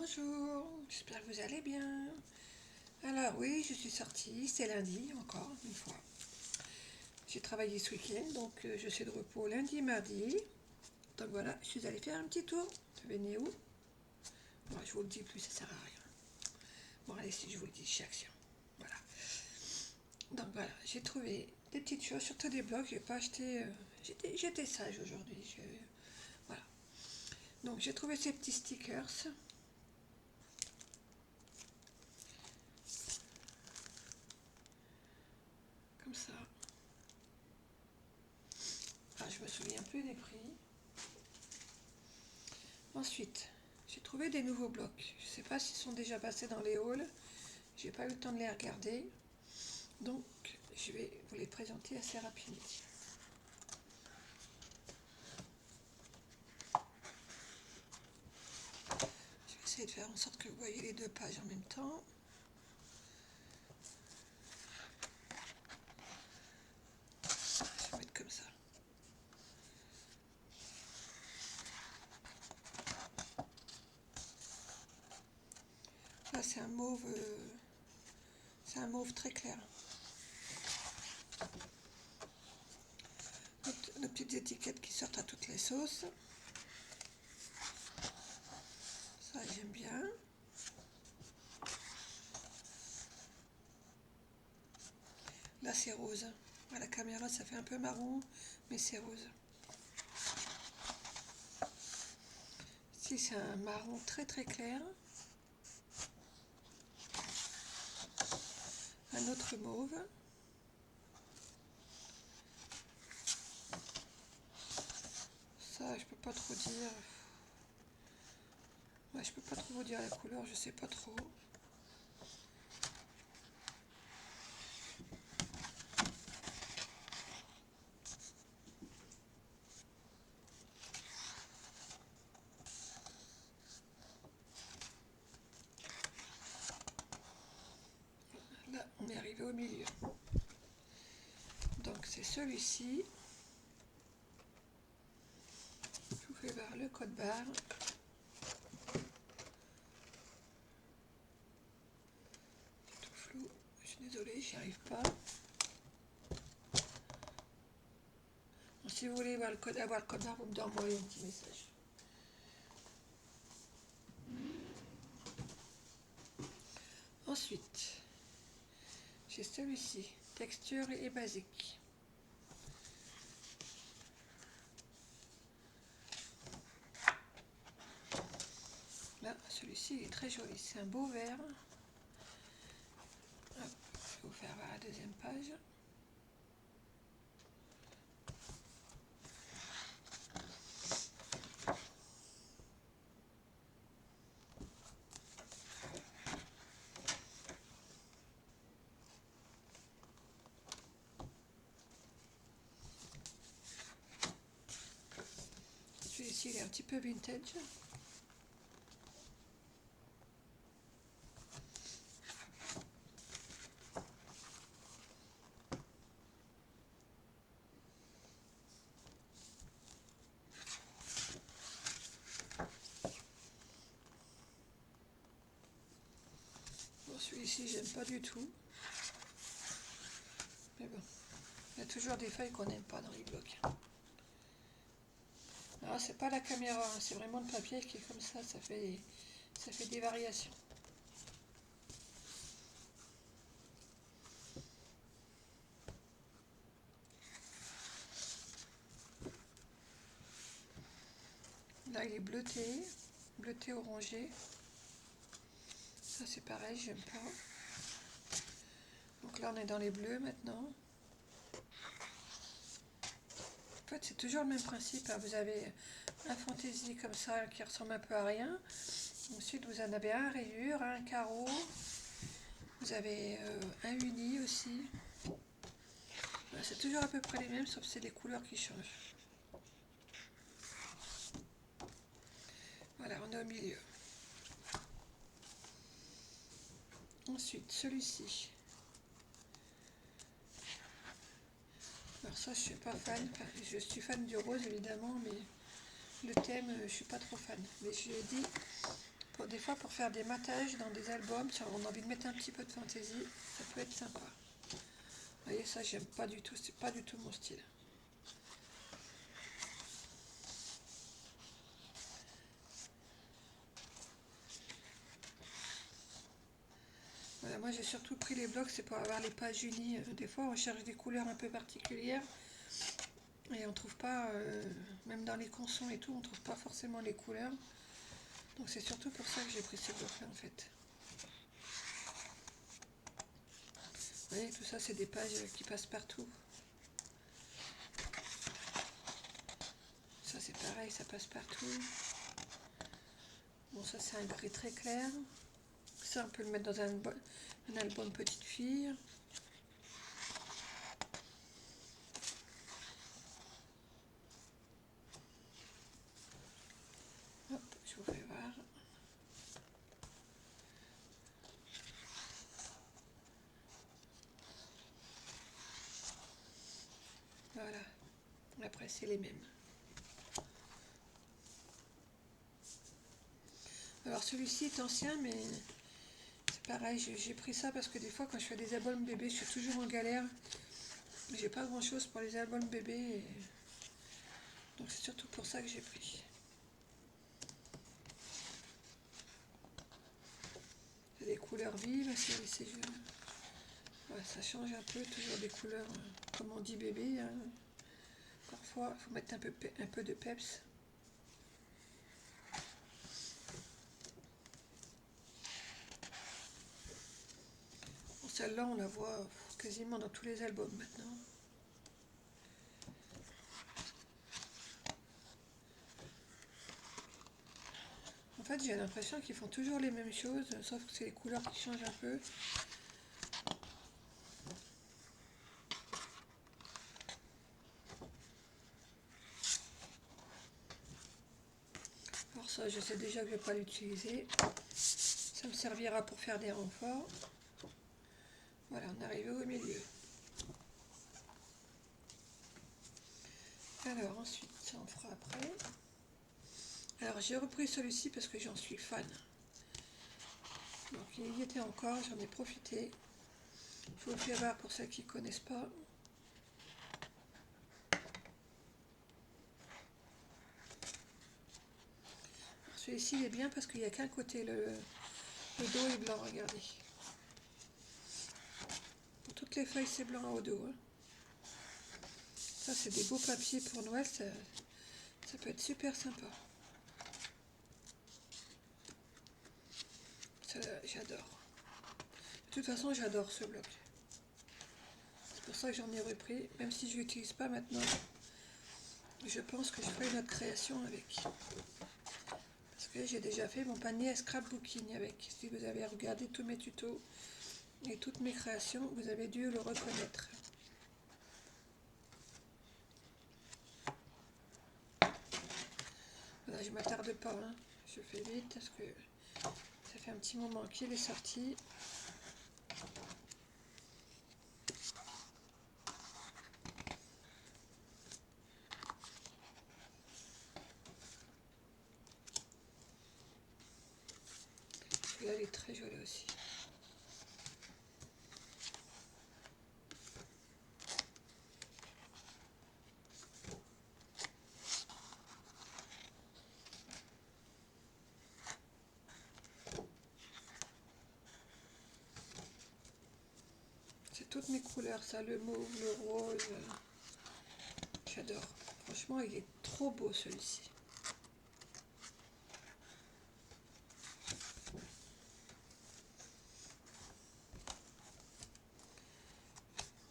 Bonjour, j'espère que vous allez bien. Alors oui, je suis sortie, c'est lundi encore une fois. J'ai travaillé ce week-end, donc je suis de repos lundi, mardi. Donc voilà, je suis allée faire un petit tour. Venez où? Bon, je vous le dis plus, ça sert à rien. Bon allez, si je vous le dis, chez Action. Voilà. Donc voilà, j'ai trouvé des petites choses, surtout des blocs. J'ai pas acheté. J'étais sage aujourd'hui. Voilà. Donc j'ai trouvé ces petits stickers. Comme ça. Ah, je me souviens plus des prix. Ensuite, j'ai trouvé des nouveaux blocs. Je ne sais pas s'ils sont déjà passés dans les halls. J'ai pas eu le temps de les regarder. Donc, je vais vous les présenter assez rapidement. Je vais essayer de faire en sorte que vous voyez les deux pages en même temps. Je vais mettre comme ça. Là, c'est un mauve très clair. Nos petites étiquettes qui sortent à toutes les sauces. Ça, j'aime bien. Là, c'est rose. À la caméra, ça fait un peu marron, mais c'est rose. Ici, c'est un marron très très clair. Un autre mauve. Ça, je peux pas trop dire. Ouais, je peux pas trop vous dire la couleur, je sais pas trop. Là, on est arrivé au milieu. Donc c'est celui-ci. Je vous fais voir le code barre. C'est tout flou. Je suis désolée, j'y arrive pas. Bon, si vous voulez avoir le code barre, vous me envoyez un petit message. Ensuite, j'ai celui-ci, texture et basique. Là, celui-ci est très joli, c'est un beau vert. Hop, je vais vous faire voir la deuxième page. Celui-ci, il est un petit peu vintage. Bon, celui-ci, j'aime pas du tout. Mais bon, il y a toujours des feuilles qu'on n'aime pas dans les blocs. Alors, c'est pas la caméra, hein, c'est vraiment le papier qui est comme ça fait des variations. Là, il est bleuté orangé. Ça, c'est pareil, j'aime pas. Donc là, on est dans les bleus maintenant. En fait, c'est toujours le même principe, hein. Vous avez un fantaisie comme ça qui ressemble un peu à rien. Ensuite, vous en avez un rayure, un carreau. Vous avez un uni aussi. Voilà, c'est toujours à peu près les mêmes, sauf que c'est les couleurs qui changent. Voilà, on est au milieu. Ensuite, celui-ci. Alors ça, je suis pas fan. Enfin, je suis fan du rose évidemment, mais le thème, je suis pas trop fan. Mais je l'ai dit, Des fois, pour faire des matages dans des albums, si on a envie de mettre un petit peu de fantaisie, ça peut être sympa. Vous voyez, ça, j'aime pas du tout, c'est pas du tout mon style. Voilà, moi j'ai surtout pris les blocs, c'est pour avoir les pages unies. Des fois on cherche des couleurs un peu particulières et on trouve pas, même dans les consons et tout, on trouve pas forcément les couleurs. Donc c'est surtout pour ça que j'ai pris ces blocs-là en fait. Vous voyez, tout ça c'est des pages qui passent partout. Ça c'est pareil, ça passe partout. Bon, ça c'est un gris très clair. Ça on peut le mettre dans un album petite fille. Hop, je vous fais voir. Voilà. Après c'est les mêmes. Alors celui-ci est ancien, mais c'est pareil, j'ai pris ça parce que des fois quand je fais des albums bébés, je suis toujours en galère. J'ai pas grand chose pour les albums bébés, donc c'est surtout pour ça que j'ai pris. C'est des couleurs vives, ouais, ça change un peu, toujours des couleurs, comme on dit bébé. Hein. Parfois, il faut mettre un peu de peps. Bon, celle-là, on la voit quasiment dans tous les albums maintenant. En fait, j'ai l'impression qu'ils font toujours les mêmes choses, sauf que c'est les couleurs qui changent un peu. Alors ça, je sais déjà que je ne vais pas l'utiliser. Ça me servira pour faire des renforts. Voilà, on est arrivé au milieu. Alors ensuite, ça on fera après. Alors j'ai repris celui-ci parce que j'en suis fan. Donc il y était encore, j'en ai profité. Je vous le fais voir pour ceux qui ne connaissent pas. Celui-ci il est bien parce qu'il n'y a qu'un côté, le dos est blanc, regardez. Pour toutes les feuilles c'est blanc au dos. Hein. Ça c'est des beaux papiers pour Noël, ça peut être super sympa. J'adore. De toute façon j'adore ce bloc. C'est pour ça que j'en ai repris, même si je l'utilise pas maintenant. Je pense que je ferai une autre création avec. Parce que j'ai déjà fait mon panier à scrapbooking avec. Si vous avez regardé tous mes tutos et toutes mes créations, vous avez dû le reconnaître. Voilà, je ne m'attarde pas, hein. Je fais vite parce que ça fait un petit moment qu'il est sorti. Celui-là, il est très joli aussi. C'est toutes mes couleurs, ça, le mauve, le rose. J'adore. Franchement, il est trop beau celui-ci.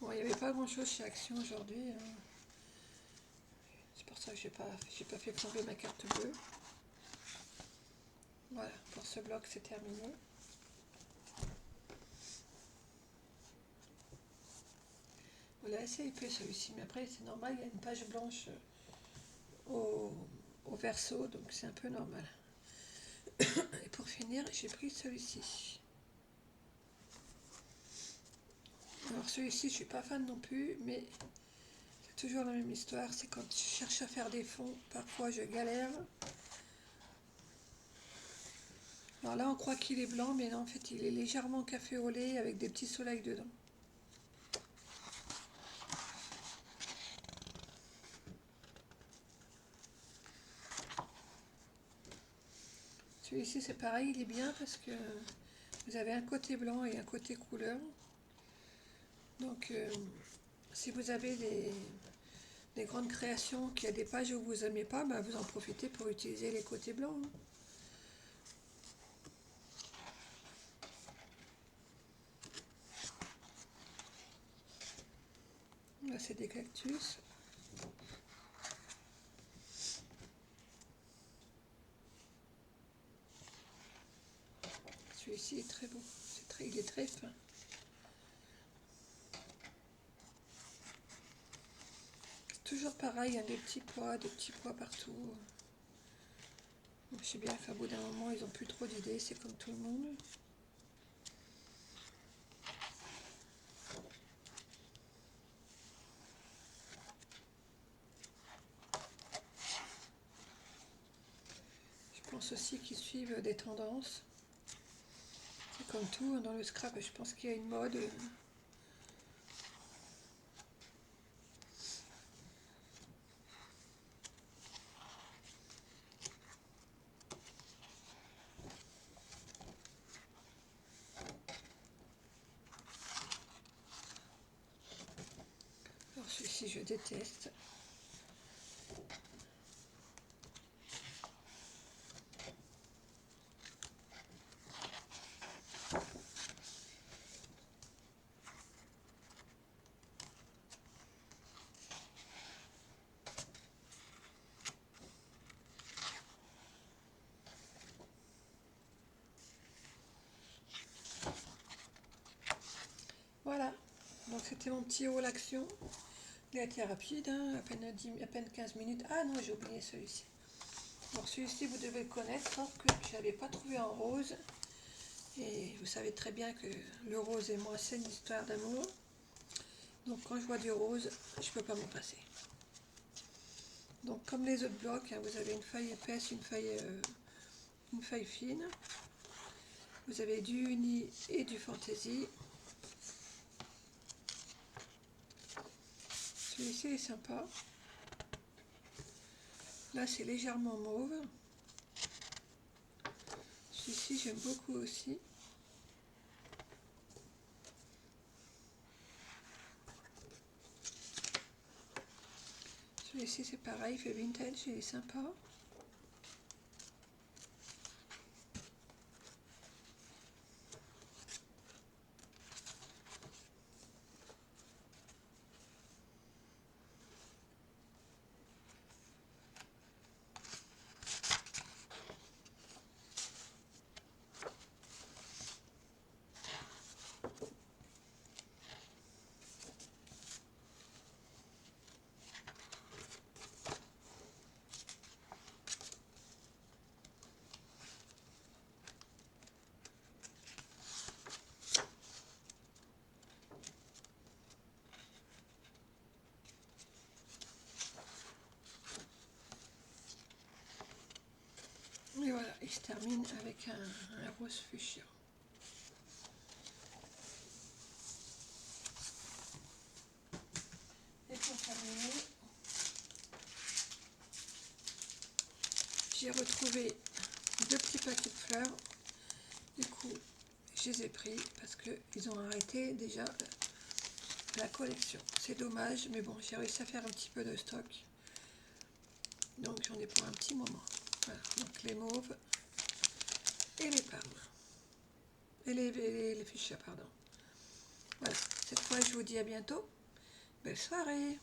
Bon, il n'y avait pas grand chose chez Action aujourd'hui. Hein. C'est pour ça que j'ai pas fait tomber ma carte bleue. Voilà, pour ce bloc c'est terminé. Voilà, assez épais celui-ci, mais après c'est normal, il y a une page blanche au verso, donc c'est un peu normal. Et pour finir, j'ai pris celui-ci. Alors celui-ci, je suis pas fan non plus, mais c'est toujours la même histoire. C'est quand je cherche à faire des fonds, parfois je galère. Alors là, on croit qu'il est blanc, mais non, en fait, il est légèrement café au lait avec des petits soleils dedans. Celui-ci, c'est pareil, il est bien parce que vous avez un côté blanc et un côté couleur. Donc, si vous avez des grandes créations qui a des pages où vous n'aimez pas, bah, vous en profitez pour utiliser les côtés blancs. Là, c'est des cactus. Celui-ci est très beau. Il est très fin. C'est toujours pareil, il y a des petits pois partout. Je sais bien qu'à bout d'un moment, ils n'ont plus trop d'idées, c'est comme tout le monde. Je pense aussi qu'ils suivent des tendances. C'est comme tout, dans le scrap, je pense qu'il y a une mode. Alors celui-ci, je déteste. Voilà, donc c'était mon petit haul action. Il a été rapide, hein, à peine 15 minutes. Ah non, j'ai oublié celui-ci. Alors celui-ci, vous devez le connaître, sauf que je n'avais pas trouvé en rose. Et vous savez très bien que le rose et moi, c'est une histoire d'amour. Donc quand je vois du rose, je ne peux pas m'en passer. Donc comme les autres blocs, hein, vous avez une feuille épaisse, une feuille fine. Vous avez du uni et du fantaisie. Celui-ci est sympa. Là, c'est légèrement mauve. Celui-ci, j'aime beaucoup aussi. Celui-ci, c'est pareil, il fait vintage, il est sympa. Et voilà, il se termine avec un rose fuchsia. Et pour terminer, j'ai retrouvé deux petits paquets de fleurs. Du coup, je les ai pris parce qu'ils ont arrêté déjà la collection. C'est dommage, mais bon, j'ai réussi à faire un petit peu de stock. Donc j'en ai pour un petit moment. Voilà, donc les mauves et les palmes. Et les fuchsias, pardon. Voilà, cette fois je vous dis à bientôt. Belle soirée!